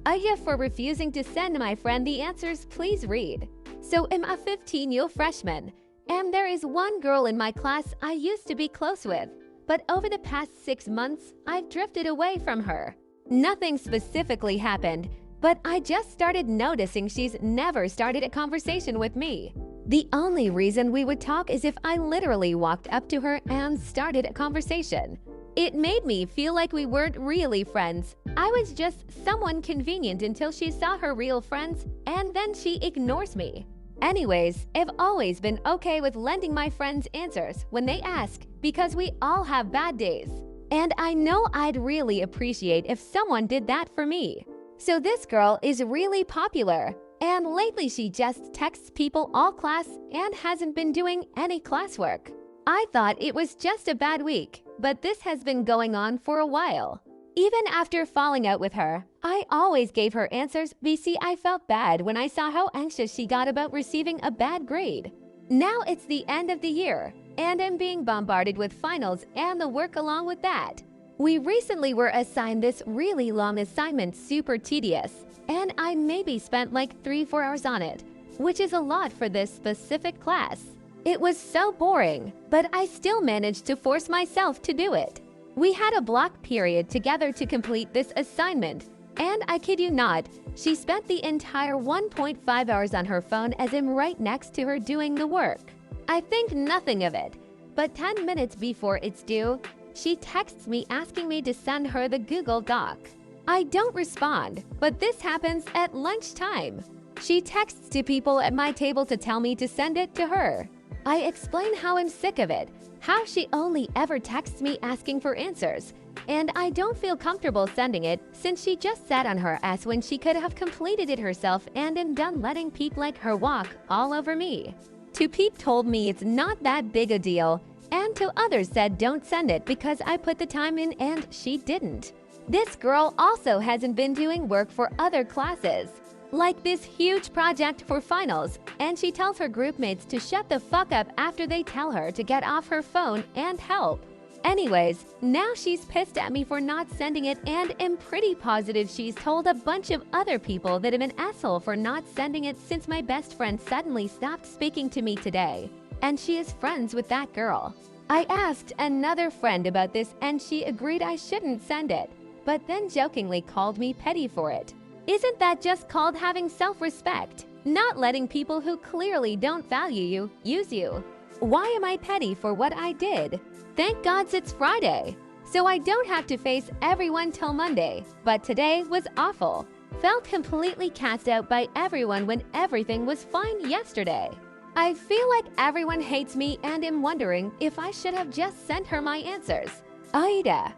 AITA for refusing to send my friend the answers, please read. So I'm a 15-year freshman, and there is one girl in my class I used to be close with. But over the past 6 months, I've drifted away from her. Nothing specifically happened, but I just started noticing she's never started a conversation with me. The only reason we would talk is if I literally walked up to her and started a conversation. It made me feel like we weren't really friends. I was just someone convenient until she saw her real friends, and then she ignores me. Anyways, I've always been okay with lending my friends answers when they ask because we all have bad days. And I know I'd really appreciate if someone did that for me. So this girl is really popular, and lately she just texts people all class and hasn't been doing any classwork. I thought it was just a bad week, but this has been going on for a while. Even after falling out with her, I always gave her answers because I felt bad when I saw how anxious she got about receiving a bad grade. Now it's the end of the year, and I'm being bombarded with finals and the work along with that. We recently were assigned this really long assignment, super tedious, and I maybe spent like 3-4 hours on it, which is a lot for this specific class. It was so boring, but I still managed to force myself to do it. We had a block period together to complete this assignment, and I kid you not, she spent the entire 1.5 hours on her phone as I'm right next to her doing the work. I think nothing of it, but 10 minutes before it's due, she texts me asking me to send her the Google Doc. I don't respond, but this happens at lunchtime. She texts to people at my table to tell me to send it to her. I explain how I'm sick of it, how she only ever texts me asking for answers, and I don't feel comfortable sending it since she just sat on her ass when she could have completed it herself and am done letting peep like her walk all over me. Two peep told me it's not that big a deal, and two others said don't send it because I put the time in and she didn't. This girl also hasn't been doing work for other classes, like this huge project for finals, and she tells her groupmates to shut the fuck up after they tell her to get off her phone and help. Anyways, now she's pissed at me for not sending it, and am pretty positive she's told a bunch of other people that I'm an asshole for not sending it since my best friend suddenly stopped speaking to me today, and she is friends with that girl. I asked another friend about this and she agreed I shouldn't send it, but then jokingly called me petty for it. Isn't that just called having self-respect? Not letting people who clearly don't value you use you. Why am I petty for what I did? Thank God it's Friday, so I don't have to face everyone till Monday, but today was awful. Felt completely cast out by everyone when everything was fine yesterday. I feel like everyone hates me and am wondering if I should have just sent her my answers. AITA.